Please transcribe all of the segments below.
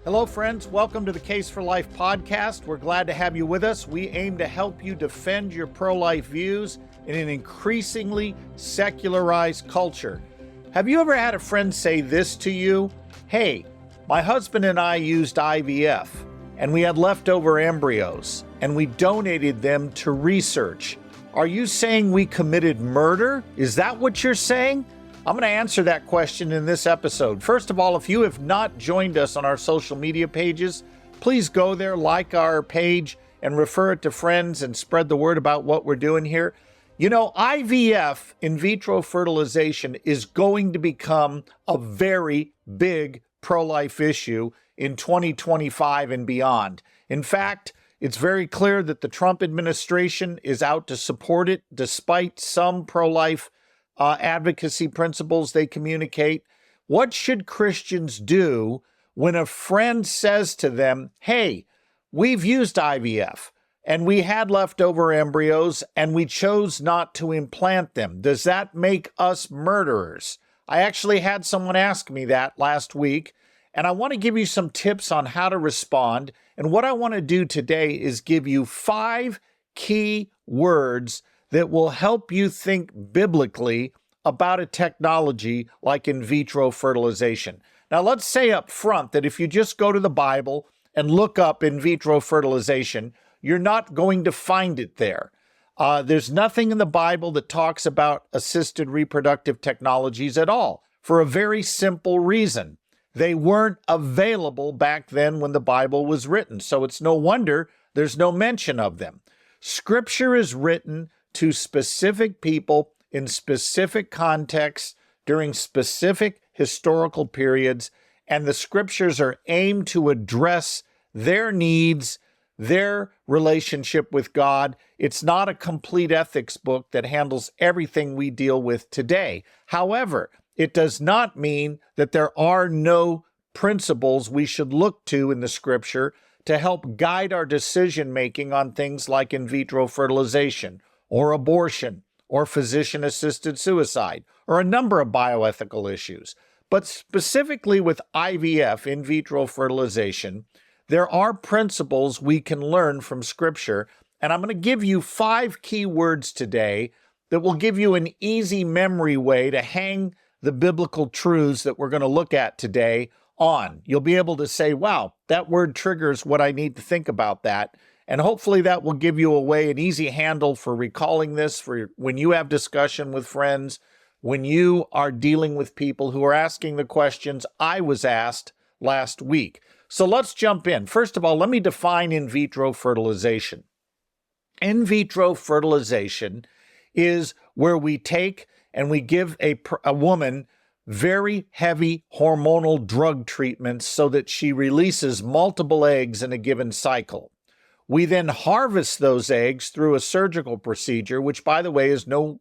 Hello, friends. Welcome to the Case for Life podcast. We're glad to have you with us. We aim to help you defend your pro-life views in an increasingly secularized culture. Have you ever had a friend say this to you? Hey, my husband and I used IVF, and we had leftover embryos, and we donated them to research. Are you saying we committed murder? Is that what you're saying? I'm going to answer that question in this episode. First of all, if you have not joined us on our social media pages, please go there, like our page, and refer it to friends and spread the word about what we're doing here. You know, IVF, in vitro fertilization, is going to become a very big pro-life issue in 2025 and beyond. In fact, it's very clear that the Trump administration is out to support it, despite some pro-life advocacy principles they communicate. What should Christians do when a friend says to them, hey, we've used IVF and we had leftover embryos and we chose not to implant them? Does that make us murderers? I actually had someone ask me that last week, and I want to give you some tips on how to respond. And what I want to do today is give you 5 key words that will help you think biblically about a technology like in vitro fertilization. Now, let's say up front that if you just go to the Bible and look up in vitro fertilization, you're not going to find it there. There's nothing in the Bible that talks about assisted reproductive technologies at all, for a very simple reason. They weren't available back then when the Bible was written, so it's no wonder there's no mention of them. Scripture is written to specific people in specific contexts during specific historical periods, and the scriptures are aimed to address their needs, their relationship with God. It's not a complete ethics book that handles everything we deal with today. However, it does not mean that there are no principles we should look to in the scripture to help guide our decision-making on things like in vitro fertilization, or abortion, or physician-assisted suicide, or a number of bioethical issues. But specifically with IVF, in vitro fertilization, there are principles we can learn from Scripture, and I'm going to give you 5 key words today that will give you an easy memory way to hang the biblical truths that we're going to look at today on. You'll be able to say, wow, that word triggers what I need to think about that. And hopefully that will give you an easy handle for recalling this for when you have discussion with friends, when you are dealing with people who are asking the questions I was asked last week. So let's jump in. First of all, let me define in vitro fertilization. In vitro fertilization is where we take and we give a woman very heavy hormonal drug treatments so that she releases multiple eggs in a given cycle. We then harvest those eggs through a surgical procedure, which, by the way, is no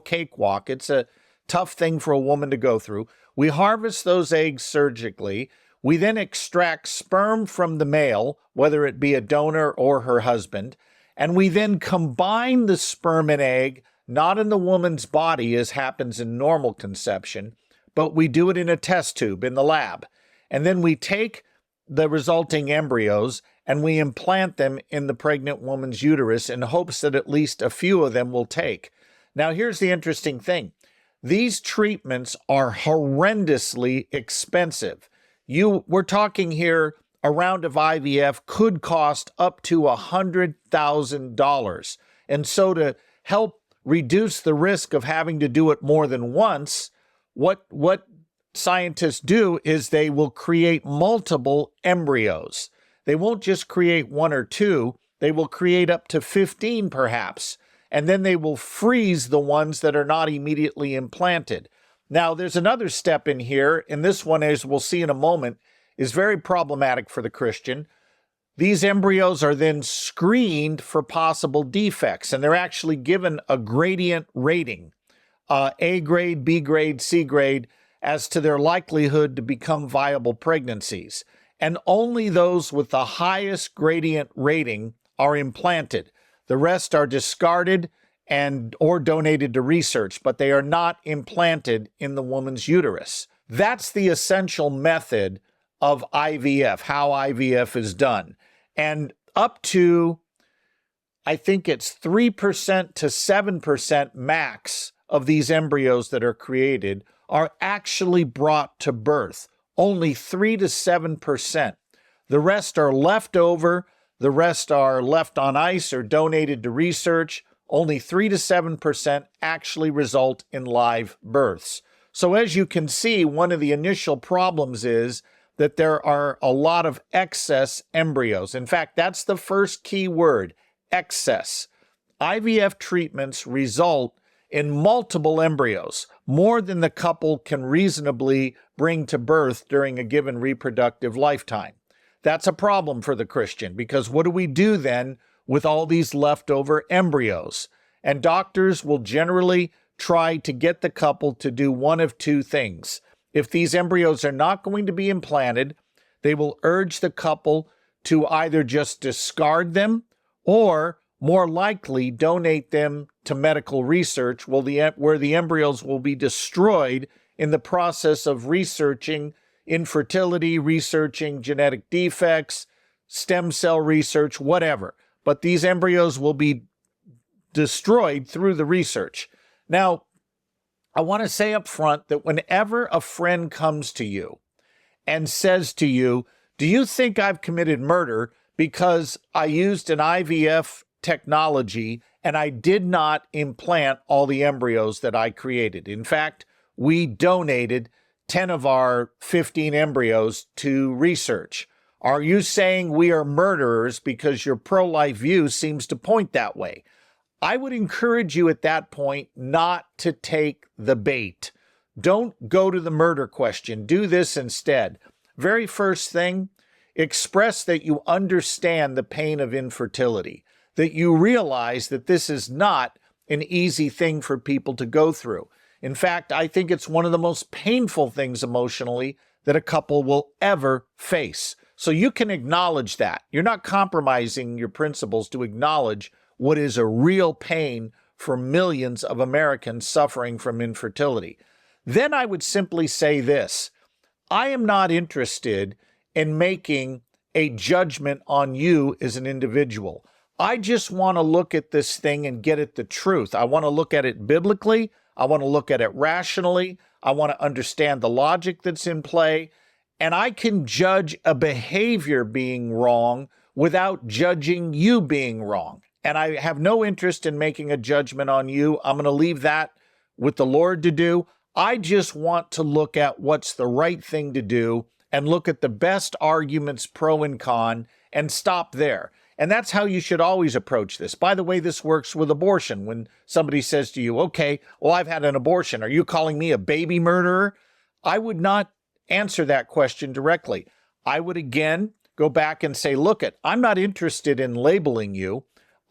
cakewalk. It's a tough thing for a woman to go through. We harvest those eggs surgically. We then extract sperm from the male, whether it be a donor or her husband, and we then combine the sperm and egg, not in the woman's body as happens in normal conception, but we do it in a test tube in the lab. And then we take the resulting embryos and we implant them in the pregnant woman's uterus in hopes that at least a few of them will take. Now, here's the interesting thing. These treatments are horrendously expensive. We're talking here, a round of IVF could cost up to $100,000. And so to help reduce the risk of having to do it more than once, what scientists do is they will create multiple embryos. They won't just create 1 or 2, they will create up to 15 perhaps, and then they will freeze the ones that are not immediately implanted. Now, there's another step in here, and this one, as we'll see in a moment, is very problematic for the Christian. These embryos are then screened for possible defects, and they're actually given a gradient rating, A grade, B grade, C grade, as to their likelihood to become viable pregnancies. And only those with the highest gradient rating are implanted. The rest are discarded or donated to research, but they are not implanted in the woman's uterus. That's the essential method of IVF, how IVF is done. And up to, I think it's 3% to 7% max of these embryos that are created are actually brought to birth. Only 3 to 7%. The rest are left over. The rest are left on ice or donated to research. Only 3 to 7% actually result in live births. So as you can see, one of the initial problems is that there are a lot of excess embryos. In fact, that's the first key word, excess. IVF treatments result in multiple embryos, more than the couple can reasonably bring to birth during a given reproductive lifetime. That's a problem for the Christian, because what do we do then with all these leftover embryos? And doctors will generally try to get the couple to do one of two things. If these embryos are not going to be implanted, they will urge the couple to either just discard them or, more likely, donate them to medical research where the embryos will be destroyed in the process of researching infertility, researching genetic defects, stem cell research, whatever. But these embryos will be destroyed through the research. Now, I want to say up front that whenever a friend comes to you and says to you, "Do you think I've committed murder because I used an IVF technology and I did not implant all the embryos that I created? In fact, we donated 10 of our 15 embryos to research. Are you saying we are murderers because your pro-life view seems to point that way?" I would encourage you at that point not to take the bait. Don't go to the murder question. Do this instead. Very first thing, express that you understand the pain of infertility, that you realize that this is not an easy thing for people to go through. In fact, I think it's one of the most painful things emotionally that a couple will ever face. So you can acknowledge that. You're not compromising your principles to acknowledge what is a real pain for millions of Americans suffering from infertility. Then I would simply say this: I am not interested in making a judgment on you as an individual. I just want to look at this thing and get at the truth. I want to look at it biblically. I want to look at it rationally. I want to understand the logic that's in play. And I can judge a behavior being wrong without judging you being wrong. And I have no interest in making a judgment on you. I'm going to leave that with the Lord to do. I just want to look at what's the right thing to do and look at the best arguments, pro and con, and stop there. And that's how you should always approach this. By the way, this works with abortion. When somebody says to you, "Okay, well, I've had an abortion. Are you calling me a baby murderer?" I would not answer that question directly. I would again go back and say, I'm not interested in labeling you.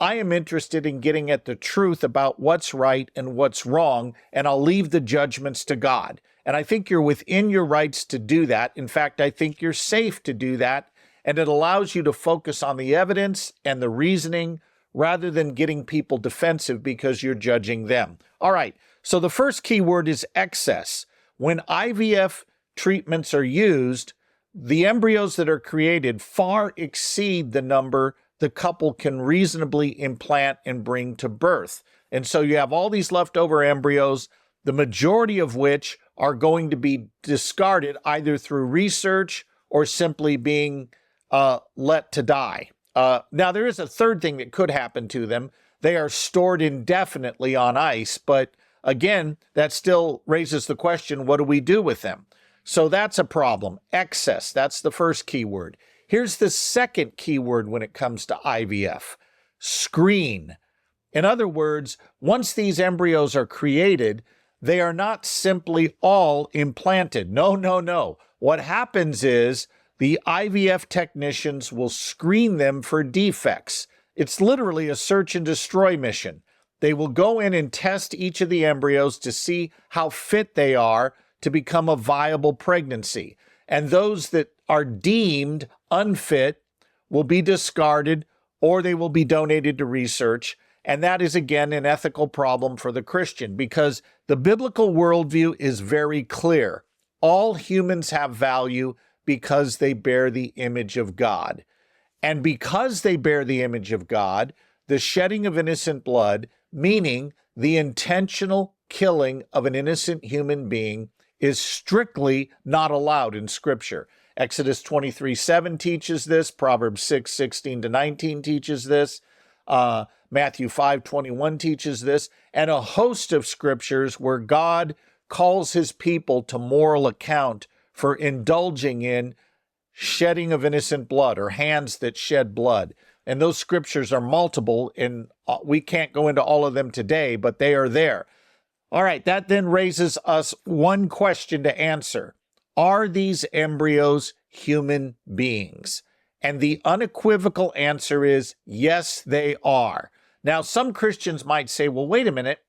I am interested in getting at the truth about what's right and what's wrong, and I'll leave the judgments to God. And I think you're within your rights to do that. In fact, I think you're safe to do that, and it allows you to focus on the evidence and the reasoning rather than getting people defensive because you're judging them. All right, so the first key word is excess. When IVF treatments are used, the embryos that are created far exceed the number the couple can reasonably implant and bring to birth. And so you have all these leftover embryos, the majority of which are going to be discarded either through research or simply being let to die. Now, there is a third thing that could happen to them. They are stored indefinitely on ice, but again, that still raises the question, what do we do with them? So that's a problem. Excess, that's the first key word. Here's the second key word when it comes to IVF: screen. In other words, once these embryos are created, they are not simply all implanted. No. What happens is the IVF technicians will screen them for defects. It's literally a search and destroy mission. They will go in and test each of the embryos to see how fit they are to become a viable pregnancy. And those that are deemed unfit will be discarded or they will be donated to research. And that is, again, an ethical problem for the Christian because the biblical worldview is very clear. All humans have value. because they bear the image of God. And because they bear the image of God, the shedding of innocent blood, meaning the intentional killing of an innocent human being, is strictly not allowed in Scripture. Exodus 23:7 teaches this. Proverbs 6:16-19 teaches this. Matthew 5:21 teaches this. And a host of scriptures where God calls his people to moral account for indulging in shedding of innocent blood, or hands that shed blood. And those scriptures are multiple, and we can't go into all of them today, but they are there. All right, that then raises us one question to answer. Are these embryos human beings? And the unequivocal answer is yes, they are. Now, some Christians might say, well, wait a minute.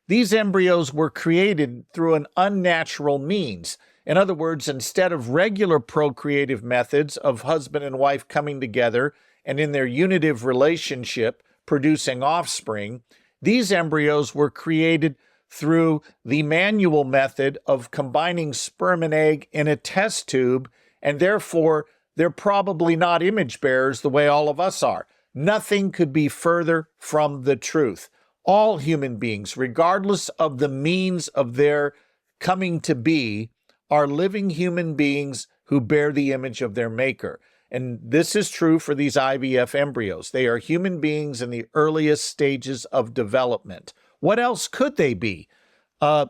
These embryos were created through an unnatural means. In other words, instead of regular procreative methods of husband and wife coming together and in their unitive relationship producing offspring, these embryos were created through the manual method of combining sperm and egg in a test tube, and therefore they're probably not image bearers the way all of us are. Nothing could be further from the truth. All human beings, regardless of the means of their coming to be, are living human beings who bear the image of their maker. And this is true for these IVF embryos. They are human beings in the earliest stages of development. What else could they be?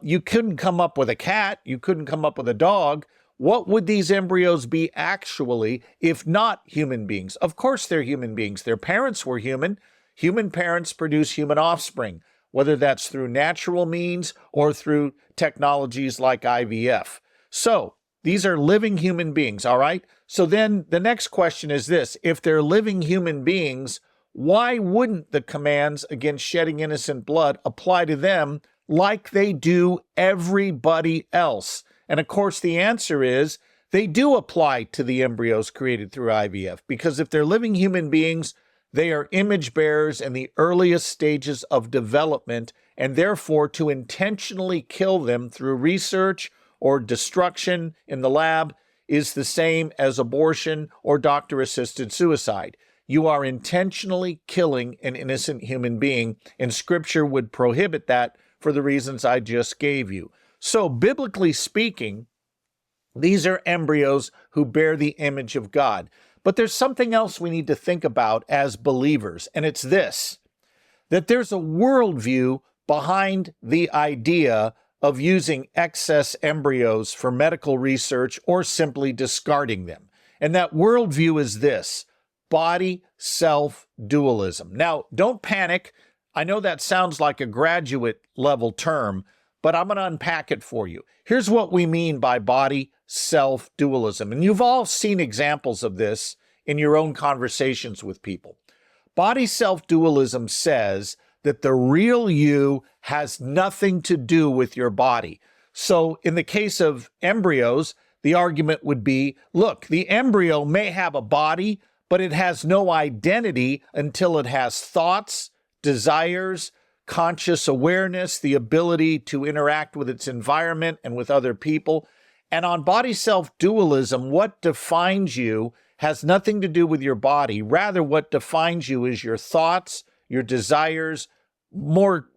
You couldn't come up with a cat. You couldn't come up with a dog. What would these embryos be actually if not human beings? Of course they're human beings. Their parents were human. Human parents produce human offspring, whether that's through natural means or through technologies like IVF. So these are living human beings, all right? So then the next question is this. If they're living human beings, why wouldn't the commands against shedding innocent blood apply to them like they do everybody else? And of course, the answer is they do apply to the embryos created through IVF, because if they're living human beings, they are image bearers in the earliest stages of development, and therefore to intentionally kill them through research or destruction in the lab is the same as abortion or doctor-assisted suicide. You are intentionally killing an innocent human being, and Scripture would prohibit that for the reasons I just gave you. So, biblically speaking, these are embryos who bear the image of God. But there's something else we need to think about as believers, and it's this, that there's a worldview behind the idea of using excess embryos for medical research or simply discarding them. And that worldview is this: body-self dualism. Now, don't panic. I know that sounds like a graduate level term, but I'm going to unpack it for you. Here's what we mean by body-self dualism. And you've all seen examples of this in your own conversations with people. Body-self dualism says that the real you has nothing to do with your body. So in the case of embryos, the argument would be, look, the embryo may have a body, but it has no identity until it has thoughts, desires, conscious awareness, the ability to interact with its environment and with other people. And on body-self dualism, what defines you has nothing to do with your body. Rather, what defines you is your thoughts, your desires, more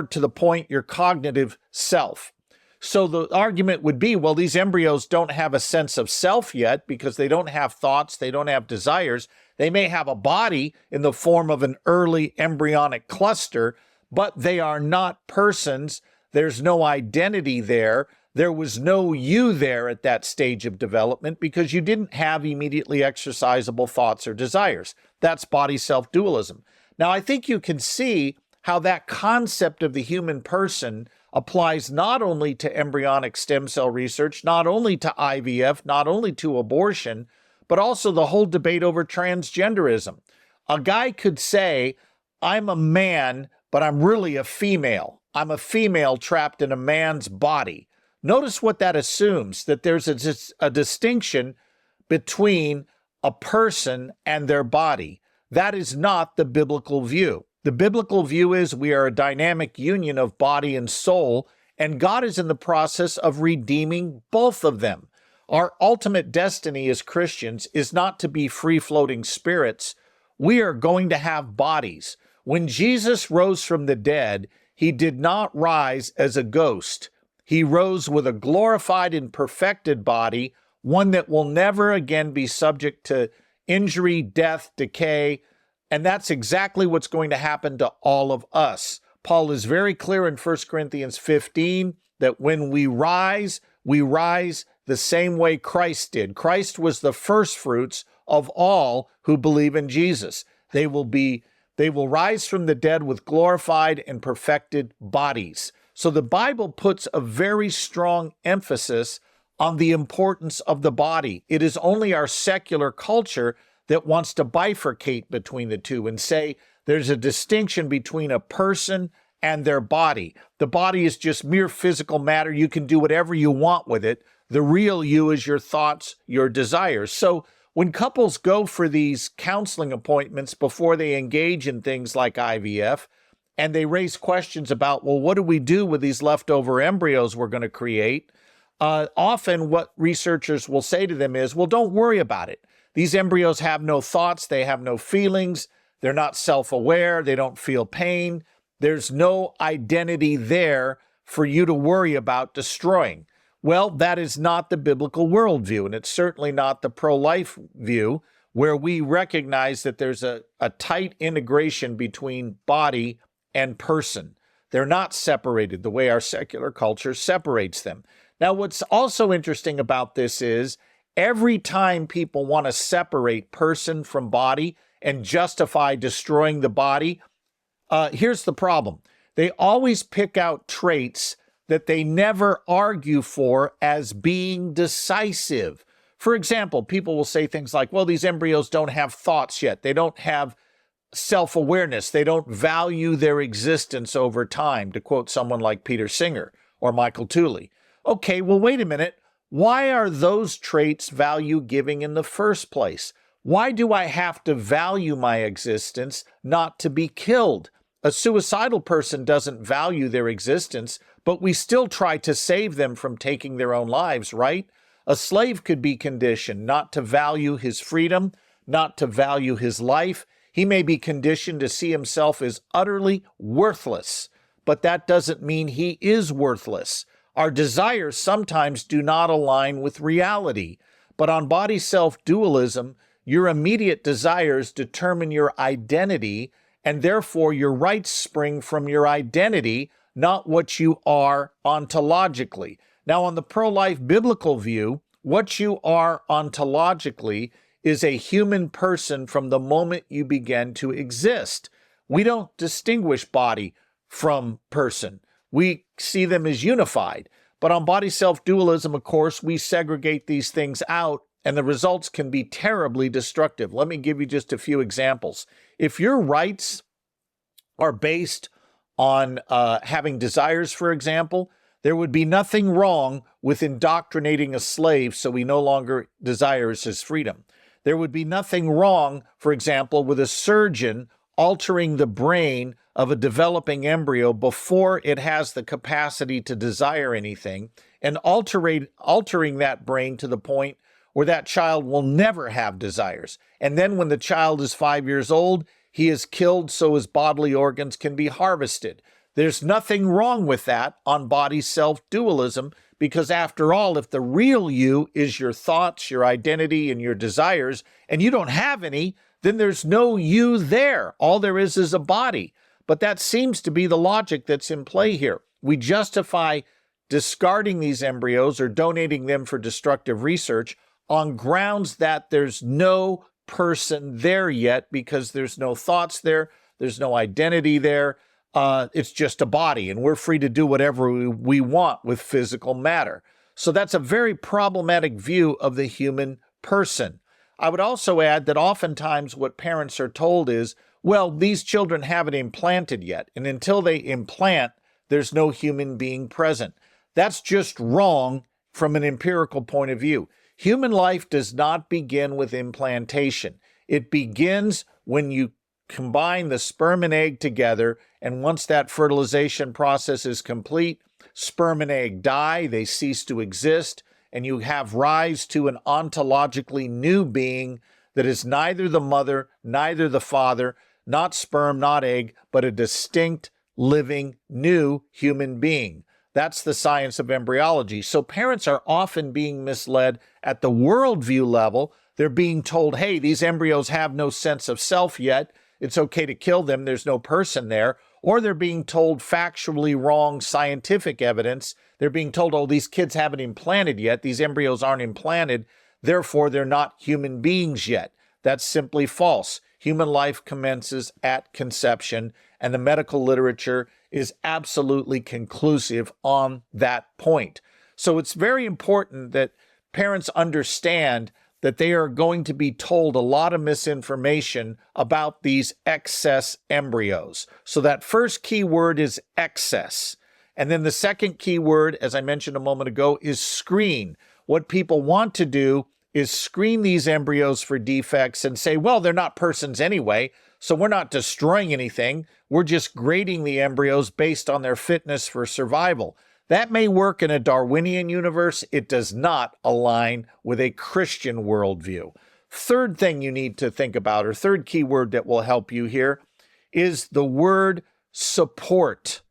to the point, your cognitive self. So the argument would be, well, these embryos don't have a sense of self yet because they don't have thoughts, they don't have desires. They may have a body in the form of an early embryonic cluster, but they are not persons. There's no identity there. There was no you there at that stage of development because you didn't have immediately exercisable thoughts or desires. That's body-self dualism. Now, I think you can see how that concept of the human person applies not only to embryonic stem cell research, not only to IVF, not only to abortion, but also the whole debate over transgenderism. A guy could say, I'm a man, but I'm really a female. I'm a female trapped in a man's body. Notice what that assumes, that there's a distinction between a person and their body. That is not the biblical view. The biblical view is we are a dynamic union of body and soul, and God is in the process of redeeming both of them. Our ultimate destiny as Christians is not to be free-floating spirits. We are going to have bodies. When Jesus rose from the dead, he did not rise as a ghost. He rose with a glorified and perfected body, one that will never again be subject to injury, death, decay, and that's exactly what's going to happen to all of us. Paul is very clear in 1 Corinthians 15 that when we rise the same way Christ did. Christ was the first fruits of all who believe in Jesus. They will rise from the dead with glorified and perfected bodies. So the Bible puts a very strong emphasis on the importance of the body. It is only our secular culture that wants to bifurcate between the two and say there's a distinction between a person and their body. The body is just mere physical matter. You can do whatever you want with it. The real you is your thoughts, your desires. So when couples go for these counseling appointments before they engage in things like IVF, and they raise questions about, well, what do we do with these leftover embryos we're going to create? Often what researchers will say to them is, well, don't worry about it. These embryos have no thoughts. They have no feelings. They're not self-aware. They don't feel pain. There's no identity there for you to worry about destroying. Well, that is not the biblical worldview, and it's certainly not the pro-life view, where we recognize that there's a tight integration between body and person. They're not separated the way our secular culture separates them. Now, what's also interesting about this is every time people want to separate person from body and justify destroying the body, here's the problem. They always pick out traits that they never argue for as being decisive. For example, people will say things like, well, these embryos don't have thoughts yet. They don't have self-awareness. They don't value their existence over time, to quote someone like Peter Singer or Michael Tooley. Okay, well, wait a minute. Why are those traits value-giving in the first place? Why do I have to value my existence not to be killed? A suicidal person doesn't value their existence, but we still try to save them from taking their own lives, right? A slave could be conditioned not to value his freedom, not to value his life. He may be conditioned to see himself as utterly worthless, but that doesn't mean he is worthless. Our desires sometimes do not align with reality, but on body self-dualism, your immediate desires determine your identity, and therefore your rights spring from your identity, not what you are ontologically. Now, on the pro-life biblical view, what you are ontologically is a human person from the moment you begin to exist. We don't distinguish body from person. We see them as unified. But on body self-dualism, of course, we segregate these things out, and the results can be terribly destructive. Let me give you just a few examples. If your rights are based on having desires, for example, there would be nothing wrong with indoctrinating a slave so he no longer desires his freedom. There would be nothing wrong, for example, with a surgeon altering the brain of a developing embryo before it has the capacity to desire anything, and altering that brain to the point where that child will never have desires. And then when the child is 5 years old, he is killed so his bodily organs can be harvested. There's nothing wrong with that on body self-dualism, because after all, if the real you is your thoughts, your identity, and your desires, and you don't have any, then there's no you there. All there is a body. But that seems to be the logic that's in play here. We justify discarding these embryos or donating them for destructive research on grounds that there's no person there yet, because there's no thoughts there, there's no identity there. It's just a body, and we're free to do whatever we want with physical matter. So that's a very problematic view of the human person. I would also add that oftentimes what parents are told is, well, these children haven't implanted yet, and until they implant, there's no human being present. That's just wrong from an empirical point of view. Human life does not begin with implantation. It begins when you combine the sperm and egg together, and once that fertilization process is complete, sperm and egg die, they cease to exist, and you have rise to an ontologically new being that is neither the mother, neither the father, not sperm, not egg, but a distinct, living, new human being. That's the science of embryology. So parents are often being misled at the worldview level. They're being told, hey, these embryos have no sense of self yet. It's okay to kill them. There's no person there. Or they're being told factually wrong scientific evidence. They're being told, oh, these kids haven't implanted yet. These embryos aren't implanted. Therefore, they're not human beings yet. That's simply false. Human life commences at conception, and the medical literature is absolutely conclusive on that point. So it's very important that parents understand that they are going to be told a lot of misinformation about these excess embryos. So that first key word is excess. And then the second key word, as I mentioned a moment ago, is screen. What people want to do is screen these embryos for defects and say, well, they're not persons anyway, so we're not destroying anything. We're just grading the embryos based on their fitness for survival. That may work in a Darwinian universe. It does not align with a Christian worldview. Third thing you need to think about, or third key word that will help you here, is the word support.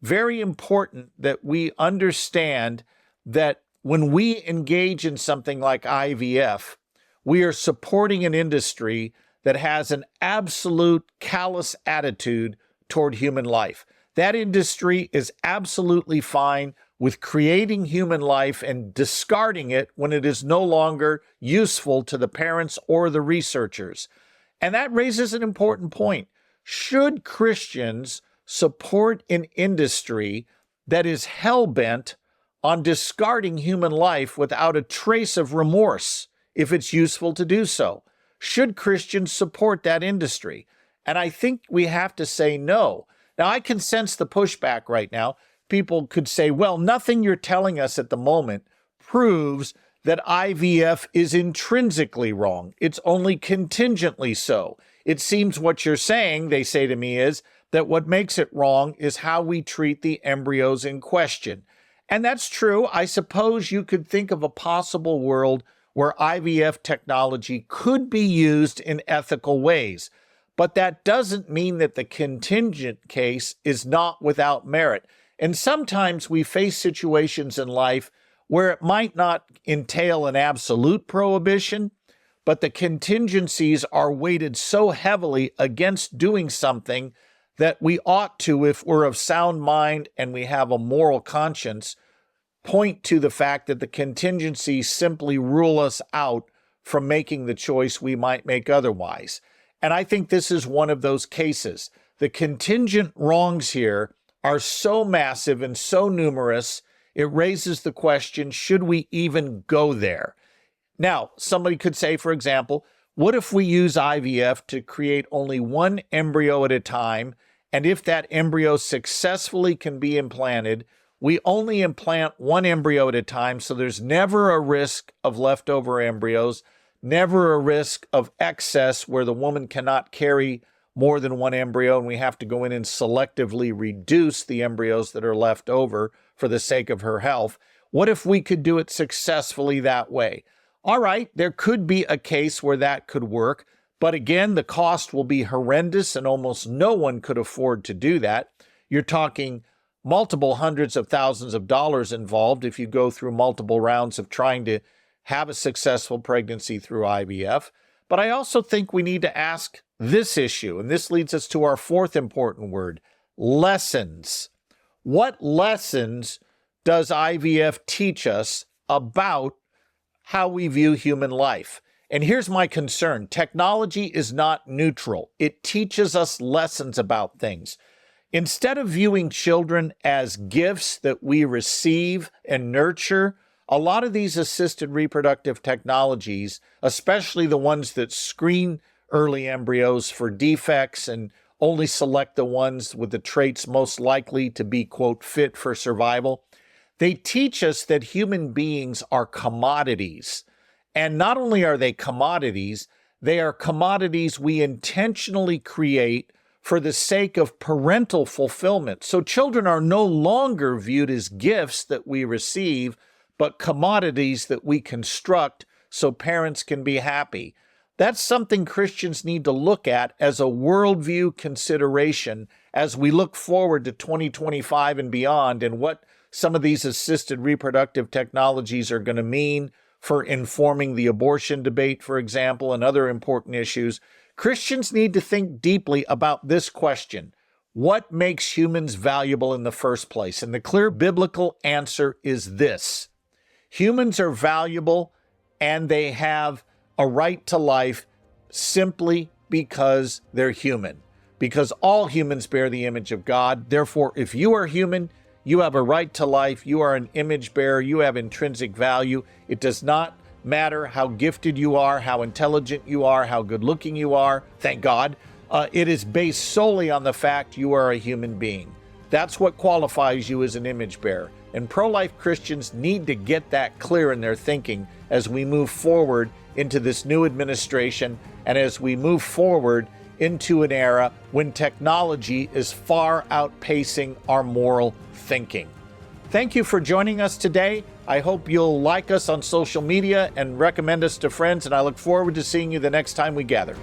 Very important that we understand that when we engage in something like IVF, we are supporting an industry that has an absolute callous attitude toward human life. That industry is absolutely fine with creating human life and discarding it when it is no longer useful to the parents or the researchers. And that raises an important point. Should Christians support an industry that is hell-bent on discarding human life without a trace of remorse if it's useful to do so? Should Christians support that industry? And I think we have to say no. Now, I can sense the pushback right now. People could say, well, nothing you're telling us at the moment proves that IVF is intrinsically wrong. It's only contingently so. It seems what you're saying, they say to me, is that what makes it wrong is how we treat the embryos in question. And that's true. I suppose you could think of a possible world where IVF technology could be used in ethical ways. But that doesn't mean that the contingent case is not without merit. And sometimes we face situations in life where it might not entail an absolute prohibition, but the contingencies are weighted so heavily against doing something that we ought to, if we're of sound mind and we have a moral conscience, point to the fact that the contingencies simply rule us out from making the choice we might make otherwise. And I think this is one of those cases. The contingent wrongs here are so massive and so numerous, it raises the question, should we even go there? Now, somebody could say, for example, what if we use IVF to create only one embryo at a time, and if that embryo successfully can be implanted, we only implant one embryo at a time, so there's never a risk of leftover embryos, never a risk of excess where the woman cannot carry more than one embryo and we have to go in and selectively reduce the embryos that are left over for the sake of her health. What if we could do it successfully that way? All right, there could be a case where that could work, but again, the cost will be horrendous and almost no one could afford to do that. You're talking multiple hundreds of thousands of dollars involved if you go through multiple rounds of trying to have a successful pregnancy through IVF. But I also think we need to ask this issue, and this leads us to our fourth important word, lessons. What lessons does IVF teach us about how we view human life? And here's my concern. Technology is not neutral. It teaches us lessons about things. Instead of viewing children as gifts that we receive and nurture, a lot of these assisted reproductive technologies, especially the ones that screen early embryos for defects and only select the ones with the traits most likely to be, quote, fit for survival, they teach us that human beings are commodities. And not only are they commodities we intentionally create for the sake of parental fulfillment. So children are no longer viewed as gifts that we receive, but commodities that we construct so parents can be happy. That's something Christians need to look at as a worldview consideration as we look forward to 2025 and beyond, and what some of these assisted reproductive technologies are going to mean for informing the abortion debate, for example, and other important issues. Christians need to think deeply about this question: what makes humans valuable in the first place? And the clear biblical answer is this: humans are valuable and they have a right to life simply because they're human, because all humans bear the image of God. Therefore, if you are human, you have a right to life. You are an image bearer. You have intrinsic value. It does not matter how gifted you are, how intelligent you are, how good looking you are. Thank God. It is based solely on the fact you are a human being. That's what qualifies you as an image bearer. And pro-life Christians need to get that clear in their thinking as we move forward into this new administration and as we move forward into an era when technology is far outpacing our moral thinking. Thank you for joining us today. I hope you'll like us on social media and recommend us to friends, and I look forward to seeing you the next time we gather.